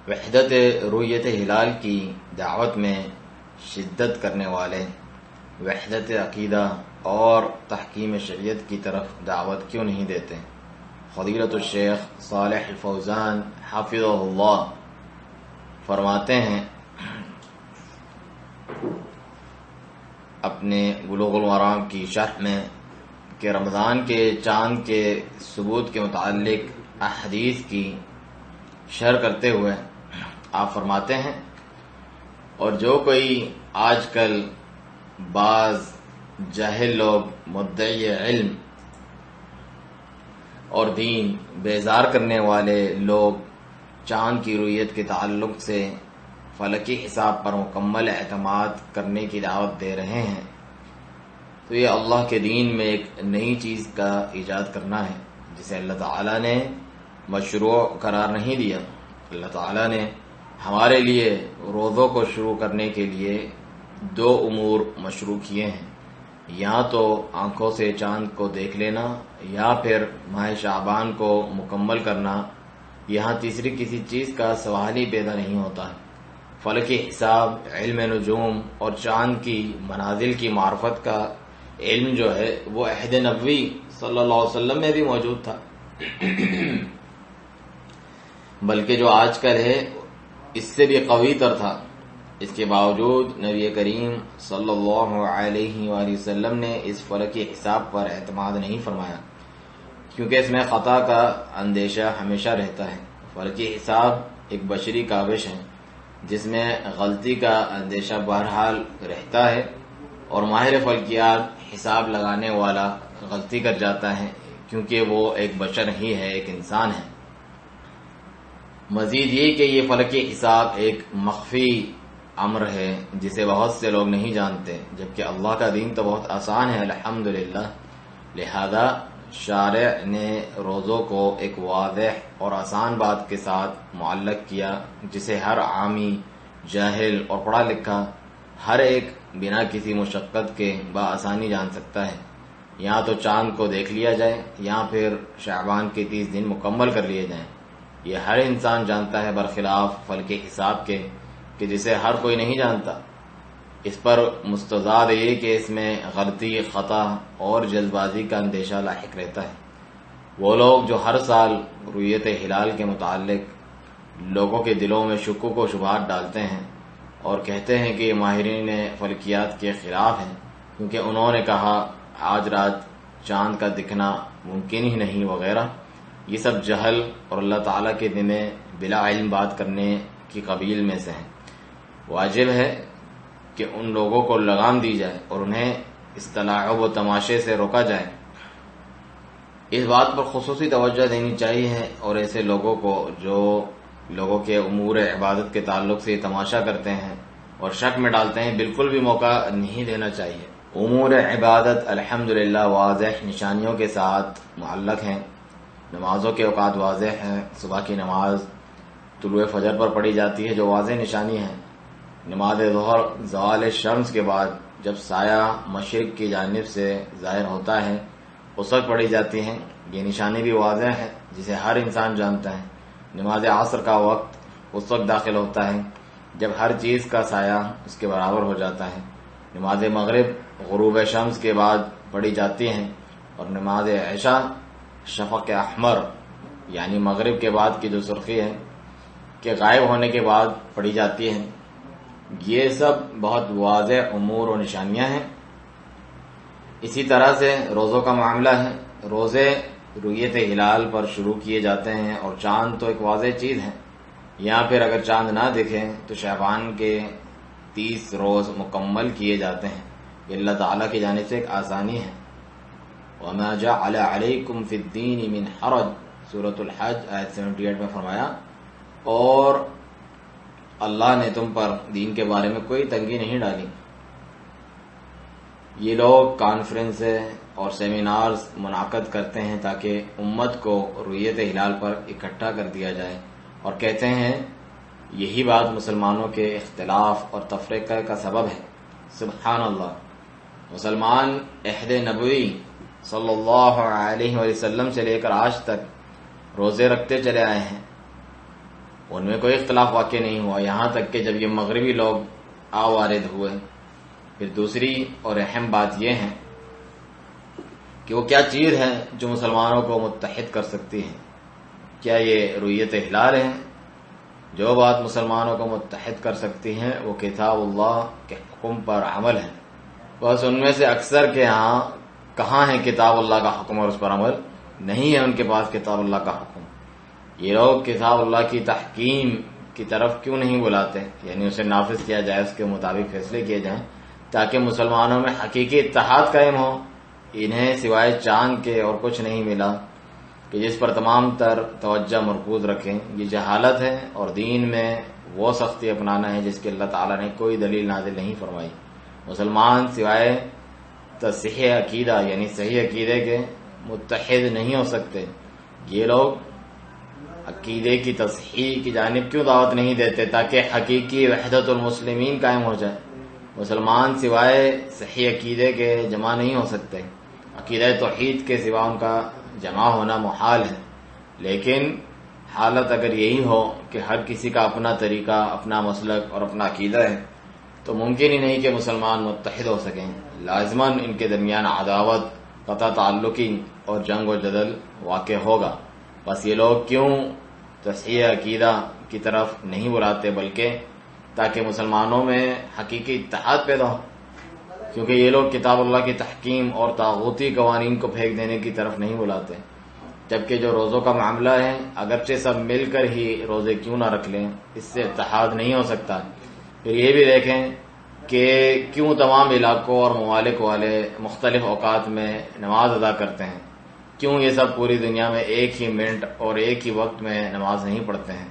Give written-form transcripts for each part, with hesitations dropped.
وحدت رؤیت ہلال کی دعوت میں شدت کرنے والے وحدت عقیدہ اور تحکیم شریعت کی طرف دعوت کیوں نہیں دیتے؟ فضیلت الشیخ صالح الفوزان حفظہ اللہ فرماتے ہیں اپنے بلوغ المرام کی شرح میں کہ رمضان کے چاند کے ثبوت کے متعلق احادیث کی شرح کرتے ہوئے آپ فرماتے ہیں، اور جو کوئی آج کل بعض جاہل لوگ مدعی علم اور دین بیزار کرنے والے لوگ چاند کی رؤیت کے تعلق سے فلکی حساب پر مکمل اعتماد کرنے کی دعوت دے رہے ہیں، تو یہ اللہ کے دین میں ایک نئی چیز کا ایجاد کرنا ہے جسے اللہ تعالیٰ نے مشروع قرار نہیں دیا۔ اللہ تعالیٰ نے ہمارے لیے روزوں کو شروع کرنے کے لیے دو امور مشروع کیے ہیں، یا تو آنکھوں سے چاند کو دیکھ لینا یا پھر ماہ شعبان کو مکمل کرنا۔ یہاں تیسری کسی چیز کا سوال ہی پیدا نہیں ہوتا ہے۔ فلکی حساب، علم نجوم اور چاند کی منازل کی معرفت کا علم جو ہے وہ عہد نبوی صلی اللہ علیہ وسلم میں بھی موجود تھا، بلکہ جو آج کل ہے اس سے بھی قوی تر تھا۔ اس کے باوجود نبی کریم صلی اللہ علیہ وآلہ وسلم نے اس فلکی حساب پر اعتماد نہیں فرمایا، کیونکہ اس میں خطا کا اندیشہ ہمیشہ رہتا ہے۔ فلکی حساب ایک بشری کاوش ہے جس میں غلطی کا اندیشہ بہرحال رہتا ہے، اور ماہر فلکیات حساب لگانے والا غلطی کر جاتا ہے کیونکہ وہ ایک بشر ہی ہے، ایک انسان ہے۔ مزید یہ کہ یہ فلکی حساب ایک مخفی امر ہے جسے بہت سے لوگ نہیں جانتے، جبکہ اللہ کا دین تو بہت آسان ہے الحمدللہ۔ لہذا شارع نے روزوں کو ایک واضح اور آسان بات کے ساتھ معلق کیا جسے ہر عامی، جاہل اور پڑھا لکھا ہر ایک بنا کسی مشقت کے بآسانی جان سکتا ہے۔ یا تو چاند کو دیکھ لیا جائے یا پھر شعبان کے 30 دن مکمل کر لیے جائیں۔ یہ ہر انسان جانتا ہے، برخلاف فلکی حساب کے کہ جسے ہر کوئی نہیں جانتا۔ اس پر مستزاد یہ کہ اس میں غلطی، خطا اور جلد بازی کا اندیشہ لاحق رہتا ہے۔ وہ لوگ جو ہر سال رؤیت ہلال کے متعلق لوگوں کے دلوں میں شکوک و شبہات ڈالتے ہیں اور کہتے ہیں کہ یہ ماہرین فلکیات کے خلاف ہیں کیونکہ انہوں نے کہا آج رات چاند کا دکھنا ممکن ہی نہیں وغیرہ، یہ سب جہل اور اللہ تعالیٰ کے دین میں بلا علم بات کرنے کی قبیل میں سے ہیں۔ واجب ہے کہ ان لوگوں کو لگام دی جائے اور انہیں اس تلاعب و تماشے سے روکا جائے۔ اس بات پر خصوصی توجہ دینی چاہیے اور ایسے لوگوں کو جو لوگوں کے امور عبادت کے تعلق سے تماشا کرتے ہیں اور شک میں ڈالتے ہیں بالکل بھی موقع نہیں دینا چاہیے۔ امور عبادت الحمدللہ واضح نشانیوں کے ساتھ معلق ہیں۔ نمازوں کے اوقات واضح ہیں۔ صبح کی نماز طلوع فجر پر پڑھی جاتی ہے جو واضح نشانی ہے۔ نماز ظہر زوال شمس کے بعد جب سایہ مشرق کی جانب سے ظاہر ہوتا ہے اس وقت پڑھی جاتی ہیں، یہ نشانی بھی واضح ہے جسے ہر انسان جانتا ہے۔ نماز عصر کا وقت اس وقت داخل ہوتا ہے جب ہر چیز کا سایہ اس کے برابر ہو جاتا ہے۔ نماز مغرب غروب شمس کے بعد پڑھی جاتی ہے، اور نماز عشاء شفق احمر یعنی مغرب کے بعد کی جو سرخی ہے کہ غائب ہونے کے بعد پڑھی جاتی ہے۔ یہ سب بہت واضح امور و نشانیاں ہیں۔ اسی طرح سے روزوں کا معاملہ ہے۔ روزے رؤیت ہلال پر شروع کیے جاتے ہیں اور چاند تو ایک واضح چیز ہے۔ یا پھر اگر چاند نہ دکھے تو شعبان کے 30 روز مکمل کیے جاتے ہیں۔ یہ اللہ تعالیٰ کی جانب سے ایک آسانی ہے۔ وَمَا جَعَلَ عَلَيْكُمْ فِي الدِّينِ مِنْ حَرَجٍ سورۃ الحج آیت 78 میں فرمایا، اور اللہ نے تم پر دین کے بارے میں کوئی تنگی نہیں ڈالی۔ یہ لوگ کانفرنس اور سیمینارز منعقد کرتے ہیں تاکہ امت کو رؤیت ہلال پر اکٹھا کر دیا جائے، اور کہتے ہیں یہی بات مسلمانوں کے اختلاف اور تفرقہ کا سبب ہے۔ سبحان اللہ! مسلمان عہد نبوی صلی اللہ علیہ وسلم سے لے کر آج تک روزے رکھتے چلے آئے ہیں، ان میں کوئی اختلاف واقع نہیں ہوا، یہاں تک کہ جب یہ مغربی لوگ وارد ہوئے۔ پھر دوسری اور اہم بات یہ ہے کہ وہ کیا چیز ہے جو مسلمانوں کو متحد کر سکتی ہے؟ کیا یہ رؤیت ہلال ہے؟ جو بات مسلمانوں کو متحد کر سکتی ہے وہ کتاب اللہ کے حکم پر عمل ہے۔ بس ان میں سے اکثر کے ہاں کہاں ہے کتاب اللہ کا حکم اور اس پر عمل؟ نہیں ہے ان کے پاس کتاب اللہ کا حکم۔ یہ لوگ کتاب اللہ کی تحکیم کی طرف کیوں نہیں بلاتے، یعنی اسے نافذ کیا جائے، اس کے مطابق فیصلے کیے جائیں تاکہ مسلمانوں میں حقیقی اتحاد قائم ہو۔ انہیں سوائے چاند کے اور کچھ نہیں ملا کہ جس پر تمام تر توجہ مرکوز رکھیں۔ یہ جہالت ہے اور دین میں وہ سختی اپنانا ہے جس کی اللہ تعالیٰ نے کوئی دلیل نازل نہیں فرمائی۔ مسلمان سوائے تصحیح عقیدہ یعنی صحیح عقیدے کے متحد نہیں ہو سکتے۔ یہ لوگ عقیدے کی تصحیح کی جانب کیوں دعوت نہیں دیتے تاکہ حقیقی وحدت المسلمین قائم ہو جائے؟ مسلمان سوائے صحیح عقیدے کے جمع نہیں ہو سکتے، عقیدہ توحید کے سوا ان کا جمع ہونا محال ہے۔ لیکن حالت اگر یہی ہو کہ ہر کسی کا اپنا طریقہ، اپنا مسلک اور اپنا عقیدہ ہے تو ممکن ہی نہیں کہ مسلمان متحد ہو سکیں۔ لازماً ان کے درمیان عداوت، قطع تعلقی اور جنگ و جدل واقع ہوگا۔ بس یہ لوگ کیوں تصحیح عقیدہ کی طرف نہیں بلاتے بلکہ تاکہ مسلمانوں میں حقیقی اتحاد پیدا ہو، کیونکہ یہ لوگ کتاب اللہ کی تحکیم اور طاغوتی قوانین کو پھینک دینے کی طرف نہیں بلاتے۔ جبکہ جو روزوں کا معاملہ ہے اگرچہ سب مل کر ہی روزے کیوں نہ رکھ لیں، اس سے اتحاد نہیں ہو سکتا۔ پھر یہ بھی دیکھیں کہ کیوں تمام علاقوں اور ممالک والے مختلف اوقات میں نماز ادا کرتے ہیں، کیوں یہ سب پوری دنیا میں ایک ہی منٹ اور ایک ہی وقت میں نماز نہیں پڑھتے ہیں؟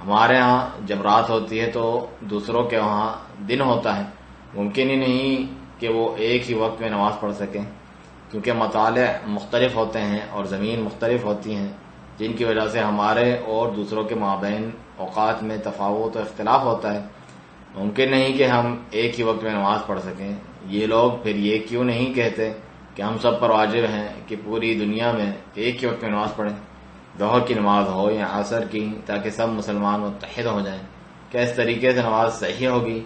ہمارے ہاں جب رات ہوتی ہے تو دوسروں کے وہاں دن ہوتا ہے، ممکن ہی نہیں کہ وہ ایک ہی وقت میں نماز پڑھ سکیں، کیونکہ مطالع مختلف ہوتے ہیں اور زمین مختلف ہوتی ہیں، جن کی وجہ سے ہمارے اور دوسروں کے مابین اوقات میں تفاوت و اختلاف ہوتا ہے۔ ممکن نہیں کہ ہم ایک ہی وقت میں نماز پڑھ سکیں۔ یہ لوگ پھر یہ کیوں نہیں کہتے کہ ہم سب پر واجب ہیں کہ پوری دنیا میں ایک ہی وقت میں نماز پڑھیں، ظہر کی نماز ہو یا عصر کی، تاکہ سب مسلمان متحد ہو جائیں؟ کیا اس طریقے سے نماز صحیح ہوگی؟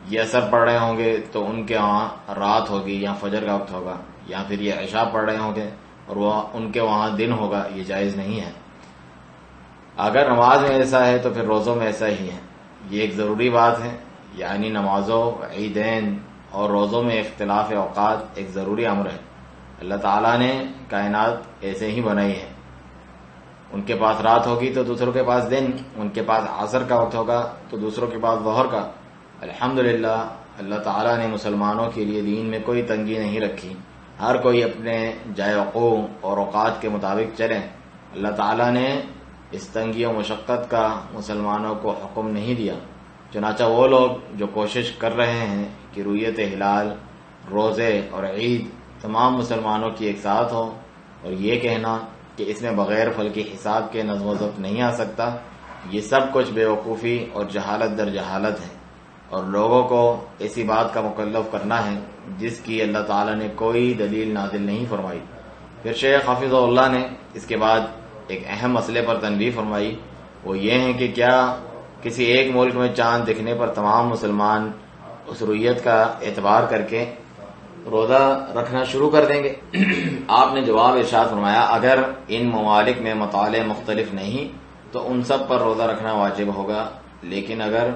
یہ عصر پڑھ رہے ہوں گے تو ان کے وہاں رات ہوگی یا فجر کا وقت ہوگا، یا پھر یہ عشاء پڑھ رہے ہوں گے اور وہ ان کے وہاں دن ہوگا؟ یہ جائز نہیں ہے۔ اگر نماز میں ایسا ہے تو پھر روزوں میں ایسا ہی ہے۔ یہ ایک ضروری بات ہے، یعنی نمازوں، عیدین اور روزوں میں اختلاف اوقات ایک ضروری امر ہے۔ اللہ تعالیٰ نے کائنات ایسے ہی بنائی ہے، ان کے پاس رات ہوگی تو دوسروں کے پاس دن، ان کے پاس عصر کا وقت ہوگا تو دوسروں کے پاس ظہر کا۔ الحمدللہ اللہ تعالیٰ نے مسلمانوں کے لیے دین میں کوئی تنگی نہیں رکھی، ہر کوئی اپنے جائے وقوع اور اوقات کے مطابق چلے۔ اللہ تعالیٰ نے اس تنگی و مشقت کا مسلمانوں کو حکم نہیں دیا۔ چنانچہ وہ لوگ جو کوشش کر رہے ہیں کہ رؤیت ہلال، روزے اور عید تمام مسلمانوں کی ایک ساتھ ہو، اور یہ کہنا کہ اس میں بغیر فلکی حساب کے نظم و ضبط نہیں آ سکتا، یہ سب کچھ بے وقوفی اور جہالت در جہالت ہے، اور لوگوں کو ایسی بات کا مکلف کرنا ہے جس کی اللہ تعالیٰ نے کوئی دلیل نازل نہیں فرمائی۔ پھر شیخ حافظ اللہ نے اس کے بعد ایک اہم مسئلے پر تنبیہ فرمائی، وہ یہ ہے کہ کیا کسی ایک ملک میں چاند دکھنے پر تمام مسلمان اس رؤیت کا اعتبار کر کے روزہ رکھنا شروع کر دیں گے؟ آپ نے جواب ارشاد فرمایا، اگر ان ممالک میں مطالع مختلف نہیں تو ان سب پر روزہ رکھنا واجب ہوگا، لیکن اگر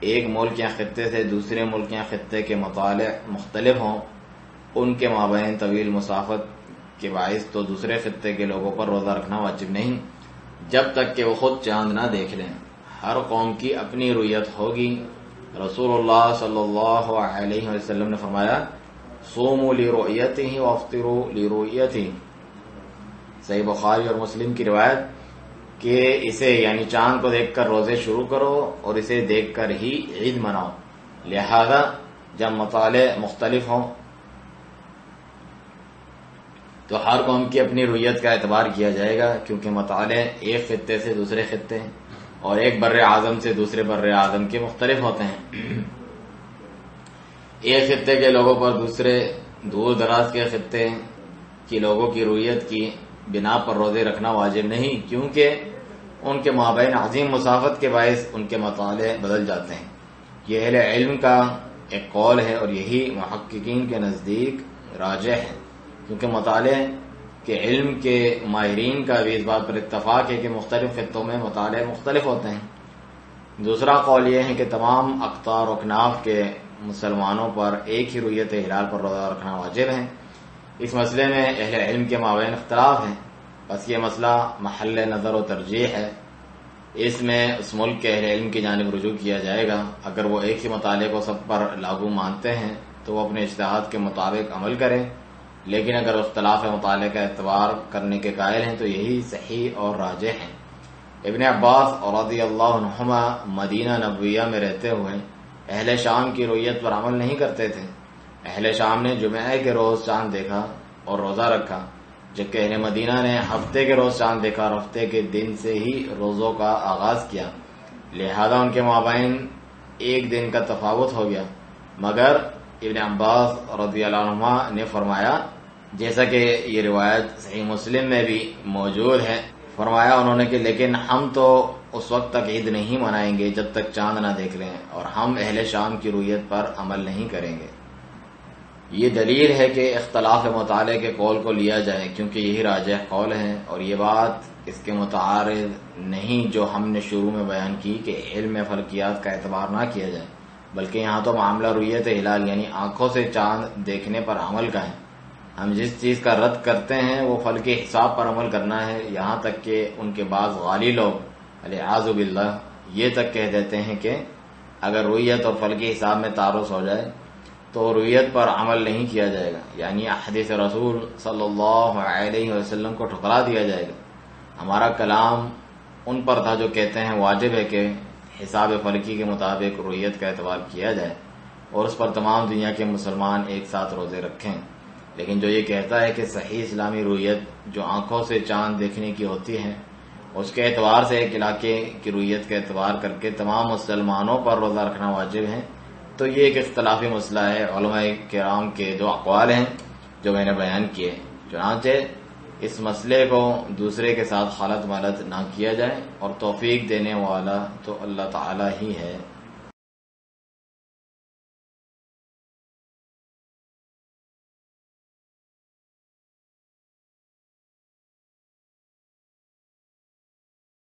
ایک ملک یا خطے سے دوسرے ملک یا خطے کے مطالع مختلف ہوں، ان کے مابین طویل مسافت کے باعث، تو دوسرے خطے کے لوگوں پر روزہ رکھنا واجب نہیں جب تک کہ وہ خود چاند نہ دیکھ لیں۔ ہر قوم کی اپنی رؤیت ہوگی۔ رسول اللہ صلی اللہ علیہ وسلم نے فرمایا، صوموا لرؤیتہ وافطروا لرؤیتہ، صحیح بخاری اور مسلم کی روایت، کہ اسے یعنی چاند کو دیکھ کر روزے شروع کرو اور اسے دیکھ کر ہی عید مناؤ۔ لہذا جب مطالع مختلف ہوں تو ہر قوم کی اپنی رؤیت کا اعتبار کیا جائے گا، کیونکہ مطالع ایک خطے سے دوسرے خطے اور ایک بر اعظم سے دوسرے بر اعظم کے مختلف ہوتے ہیں۔ ایک خطے کے لوگوں پر دوسرے دور دراز کے خطے کی لوگوں کی رؤیت کی بنا پر روزے رکھنا واجب نہیں، کیونکہ ان کے مابین عظیم مسافت کے باعث ان کے مطالعے بدل جاتے ہیں۔ یہ اہل علم کا ایک قول ہے اور یہی محققین کے نزدیک راجح ہے، کیونکہ مطالعے کے علم کے ماہرین کا بھی اس بات پر اتفاق ہے کہ مختلف خطوں میں مطالعے مختلف ہوتے ہیں۔ دوسرا قول یہ ہے کہ تمام اقطار و اکناف کے مسلمانوں پر ایک ہی رویت ہلال پر روزہ رکھنا واجب ہے۔ اس مسئلے میں اہل علم کے مابین اختلاف ہے، بس یہ مسئلہ محل نظر و ترجیح ہے۔ اس میں اس ملک کے اہل علم کی جانب رجوع کیا جائے گا۔ اگر وہ ایک ہی مطالعے کو سب پر لاگو مانتے ہیں تو وہ اپنے اجتہاد کے مطابق عمل کریں، لیکن اگر اختلاف مطالعے کا اعتبار کرنے کے قائل ہیں تو یہی صحیح اور راجح ہے۔ ابن عباس رضی اللہ عنہما مدینہ نبویہ میں رہتے ہوئے اہل شام کی رویت پر عمل نہیں کرتے تھے۔ اہل شام نے جمعہ کے روز چاند دیکھا اور روزہ رکھا، جبکہ اہل مدینہ نے ہفتے کے روز چاند دیکھا اور ہفتے کے دن سے ہی روزوں کا آغاز کیا، لہذا ان کے مابین ایک دن کا تفاوت ہو گیا۔ مگر ابن عباس رضی اللہ عنہما نے فرمایا، جیسا کہ یہ روایت صحیح مسلم میں بھی موجود ہے، فرمایا انہوں نے کہ لیکن ہم تو اس وقت تک عید نہیں منائیں گے جب تک چاند نہ دیکھ لیں، اور ہم اہل شام کی رویت پر عمل نہیں کریں گے۔ یہ دلیل ہے کہ اختلاف مطالعے کے قول کو لیا جائے، کیونکہ یہی راجح قول ہے، اور یہ بات اس کے متعارض نہیں جو ہم نے شروع میں بیان کی کہ علم فلکیات کا اعتبار نہ کیا جائے، بلکہ یہاں تو معاملہ رویت ہلال یعنی آنکھوں سے چاند دیکھنے پر عمل کا ہے۔ ہم جس چیز کا رد کرتے ہیں وہ فلکی حساب پر عمل کرنا ہے، یہاں تک کہ ان کے بعض غالی لوگ والعیاذ باللہ یہ تک کہہ دیتے ہیں کہ اگر رویت اور فلکی حساب میں تعارض ہو جائے تو رویت پر عمل نہیں کیا جائے گا، یعنی احادیث رسول صلی اللہ علیہ وسلم کو ٹھکرا دیا جائے گا۔ ہمارا کلام ان پر تھا جو کہتے ہیں واجب ہے کہ حساب فلکی کے مطابق رویت کا اعتبار کیا جائے اور اس پر تمام دنیا کے مسلمان ایک ساتھ روزے رکھیں، لیکن جو یہ کہتا ہے کہ صحیح اسلامی رویت جو آنکھوں سے چاند دیکھنے کی ہوتی ہے اس کے اعتبار سے ایک علاقے کی رویت کا اعتبار کر کے تمام مسلمانوں پر روزہ رکھنا واجب ہے، تو یہ ایک اختلافی مسئلہ ہے۔ علماء کرام کے دو اقوال ہیں جو میں نے بیان کیے، چنانچہ اس مسئلے کو دوسرے کے ساتھ خلط ملط نہ کیا جائے، اور توفیق دینے والا تو اللہ تعالی ہی ہے۔